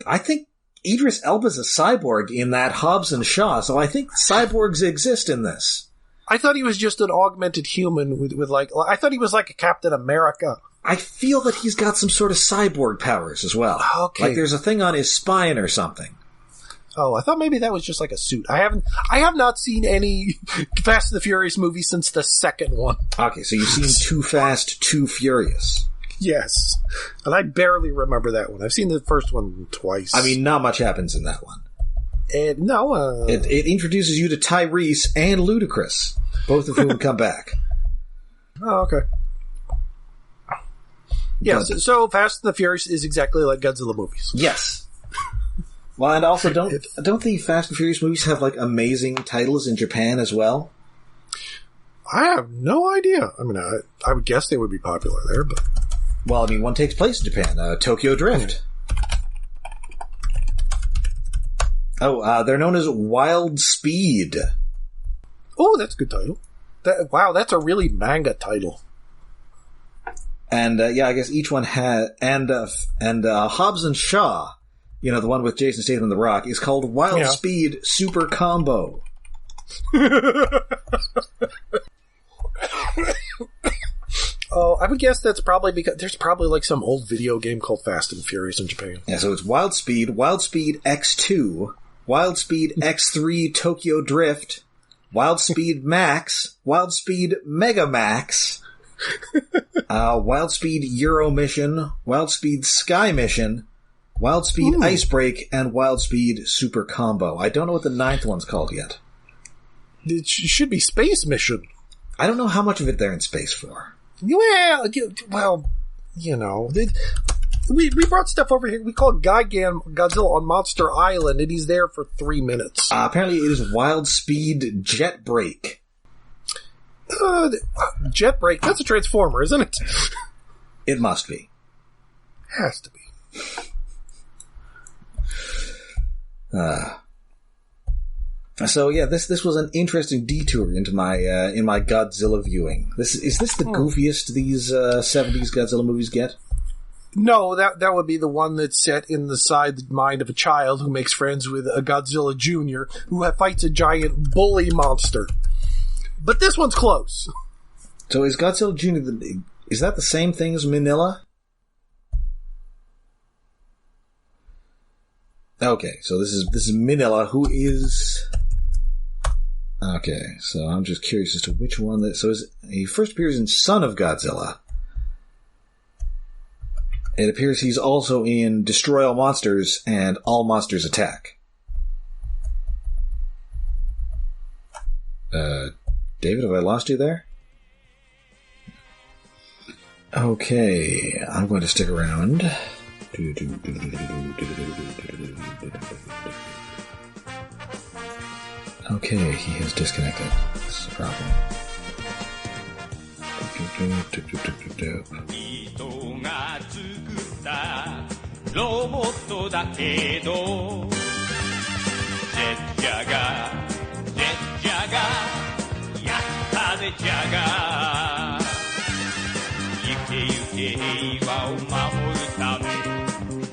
I think Idris Elba's a cyborg in that Hobbs and Shaw, so I think cyborgs exist in this. I thought he was just an augmented human with I thought he was like a Captain America. I feel that he's got some sort of cyborg powers as well. Okay. Like there's a thing on his spine or something. Oh, I thought maybe that was just like a suit. I have not seen any Fast and the Furious movie since the second one. Okay, so you've seen Too Fast, Too Furious. Yes. And I barely remember that one. I've seen the first one twice. I mean, not much happens in that one. No. It introduces you to Tyrese and Ludacris, both of whom come back. Oh, okay. Yes, so Fast and the Furious is exactly like Godzilla movies. Yes. Well, and also, don't the Fast and Furious movies have, like, amazing titles in Japan as well? I have no idea. I mean, I would guess they would be popular there, but... Well, I mean, one takes place in Japan, Tokyo Drift. Oh, they're known as Wild Speed. Oh, that's a good title. Wow, that's a really manga title. And, I guess each one had... And Hobbs and Shaw, the one with Jason Statham and The Rock, is called Wild Speed Super Combo. Oh, I would guess that's probably because there's probably like some old video game called Fast and Furious in Japan. Yeah, so it's Wild Speed X2, Wild Speed X3 Tokyo Drift, Wild Speed Max, Wild Speed Mega Max, Wild Speed Euro Mission, Wild Speed Sky Mission, Wild Speed Icebreak, and Wild Speed Super Combo. I don't know what the 9th one's called yet. It should be Space Mission. I don't know how much of it they're in space for. Well, we brought stuff over here. We called Godzilla on Monster Island, and he's there for 3 minutes. Apparently it is Wild Speed Jet Break. Jet Break? That's a Transformer, isn't it? It must be. Has to be. So yeah, this was an interesting detour into my in my Godzilla viewing. Is this the goofiest these 70s Godzilla movies get? No, that would be the one that's set in the mind of a child who makes friends with a Godzilla Jr. who fights a giant bully monster. But this one's close. So is Godzilla Jr. Is that the same thing as Manila? Okay, so this is Manila, who is... Okay, so I'm just curious as to which one that... So he first appears in Son of Godzilla. It appears he's also in Destroy All Monsters and All Monsters Attack. David, have I lost you there? Okay, I'm going to stick around. Okay, he has disconnected. This is a problem. が行け行け平和を守るため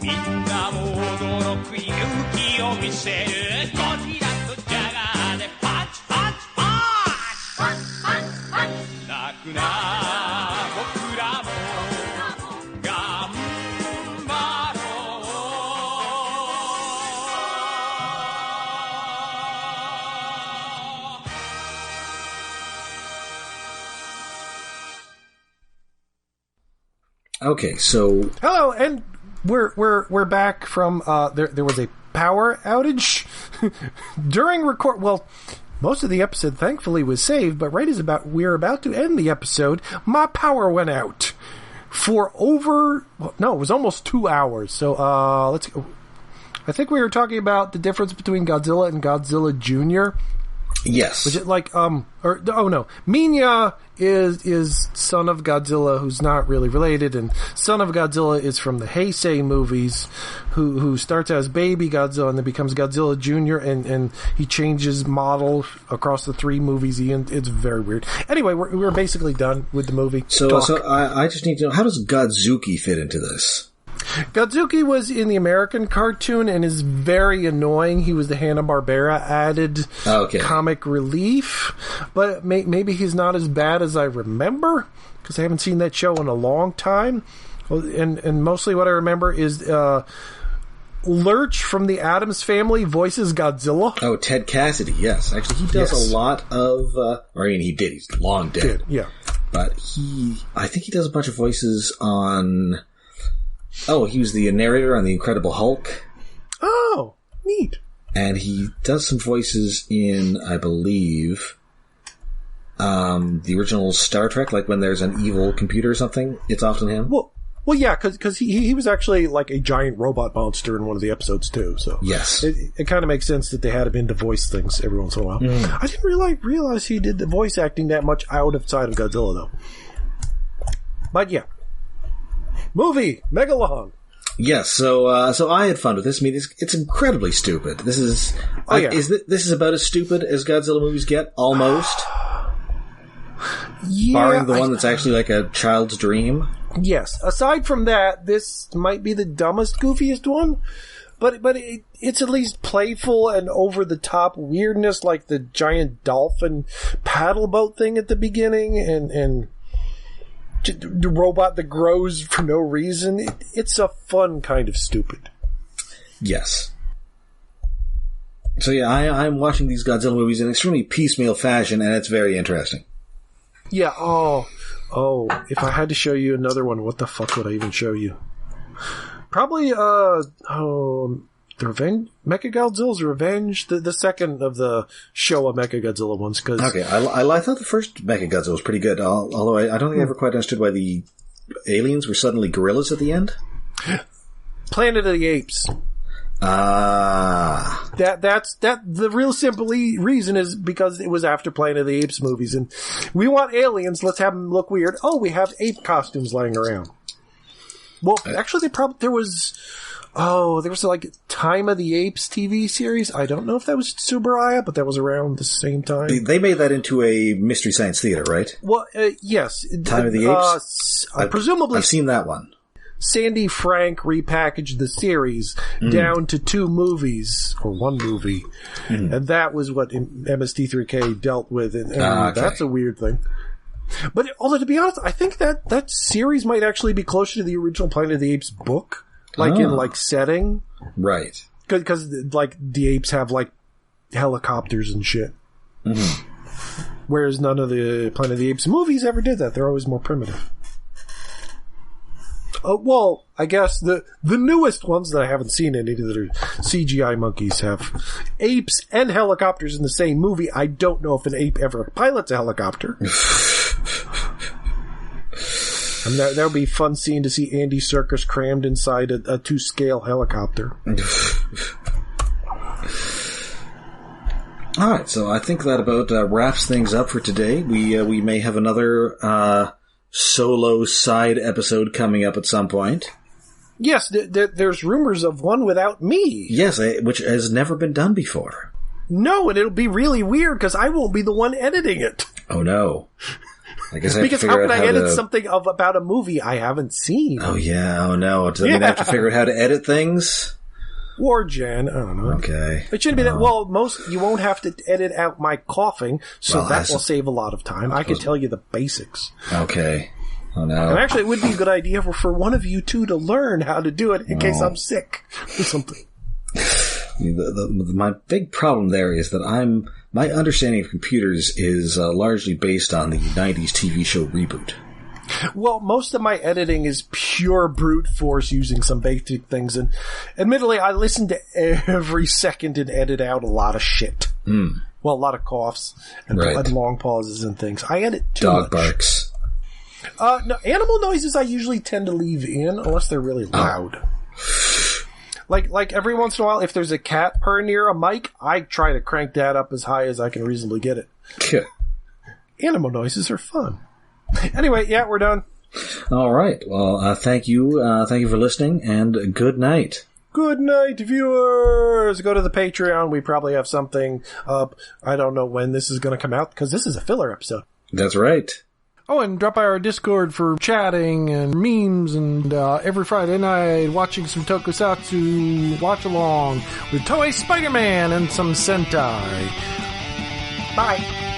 みんなも驚く勇気を見せるゴジラとジャガーでパンチパンチパンチパンチパンチパンチ泣くな僕らも頑張ろう. Okay, so Hello, and we're back from there was a power outage during record. Well, most of the episode thankfully was saved, but right as we're about to end the episode, my power went out for it was almost 2 hours. So let's go. I think we were talking about the difference between Godzilla and Godzilla Jr. yes, Was it like Minya is son of Godzilla, who's not really related, and son of Godzilla is from the Heisei movies, who starts as baby Godzilla and then becomes Godzilla Jr. and he changes model across the 3 movies. It's very weird. Anyway, we're basically done with the movie. So I just need to know, how does Godzuki fit into this? Godzuki was in the American cartoon and is very annoying. He was the Hanna-Barbera added comic relief, but maybe he's not as bad as I remember, because I haven't seen that show in a long time. And mostly what I remember is Lurch from the Addams Family voices Godzilla. Oh, Ted Cassidy, yes. Actually, he does a lot of... he did. He's long dead. Yeah. But I think he does a bunch of voices on... Oh, he was the narrator on The Incredible Hulk. Oh, neat. And he does some voices in, I believe, the original Star Trek, like when there's an evil computer or something. It's often him. Well, yeah, because he was actually like a giant robot monster in one of the episodes too. So yes, it kind of makes sense that they had him in to voice things every once in a while. I didn't realize he did the voice acting that much outside of Godzilla though. But yeah. Movie Megalon. Yes, so I had fun with this. I mean, it's incredibly stupid. This is this is about as stupid as Godzilla movies get, almost. Barring the one that's actually like a child's dream. Yes. Aside from that, this might be the dumbest, goofiest one, but it's at least playful and over the top weirdness, like the giant dolphin paddle boat thing at the beginning, and the robot that grows for no reason. It's a fun kind of stupid. Yes. So yeah, I'm watching these Godzilla movies in extremely piecemeal fashion, and it's very interesting. Yeah, oh, if I had to show you another one, what the fuck would I even show you? Probably, the Revenge, Mechagodzilla's Revenge, the second of the Showa Mechagodzilla ones. Cause okay, I thought the first Mechagodzilla was pretty good, although I don't think I ever quite understood why the aliens were suddenly gorillas at the end. Planet of the Apes. That's the real simple reason is because it was after Planet of the Apes movies, and we want aliens, let's have them look weird. Oh, we have ape costumes lying around. Well, actually, there was like Time of the Apes TV series. I don't know if that was Tsuburaya, but that was around the same time. They made that into a Mystery Science Theater, right? Well, yes. Time of the Apes? Presumably. I've seen that one. Sandy Frank repackaged the series down to 2 movies, or 1 movie, and that was what MST3K dealt with, and that's a weird thing. But although, to be honest, I think that series might actually be closer to the original Planet of the Apes book, in setting, right? Because like the apes have like helicopters and shit, whereas none of the Planet of the Apes movies ever did that. They're always more primitive. Well, I guess the newest ones that I haven't seen any that are CGI monkeys have apes and helicopters in the same movie. I don't know if an ape ever pilots a helicopter. And that would be fun scene to see Andy Serkis crammed inside a 2-scale helicopter. All right, so I think that about wraps things up for today. We may have another solo side episode coming up at some point. Yes, there's rumors of one without me. Yes, which has never been done before. No, and it'll be really weird because I won't be the one editing it. Oh no. I guess I have because to how figure can out I how edit to... something about a movie I haven't seen? Oh, yeah. Oh, no. Does that mean I have to figure out how to edit things? Or Jen, I don't know. Okay. It shouldn't be that. Well, you won't have to edit out my coughing, so that will save a lot of time. I can tell you the basics. Okay. Oh, no. And actually, it would be a good idea for one of you two to learn how to do it in case I'm sick or something. My big problem there is that my understanding of computers is largely based on the 90s TV show Reboot. Well, most of my editing is pure brute force using some basic things, and admittedly, I listen to every second and edit out a lot of shit. Mm. Well, a lot of coughs and long pauses and things. I edit too Dog much. barks. No, animal noises I usually tend to leave in unless they're really loud. Like every once in a while, if there's a cat purr near a mic, I try to crank that up as high as I can reasonably get it. Animal noises are fun. Anyway, yeah, we're done. All right. Well, thank you. Thank you for listening, and good night. Good night, viewers! Go to the Patreon. We probably have something up. I don't know when this is going to come out, because this is a filler episode. That's right. Oh, and drop by our Discord for chatting and memes, and every Friday night watching some tokusatsu watch-along with Toei Spider-Man and some Sentai. Bye!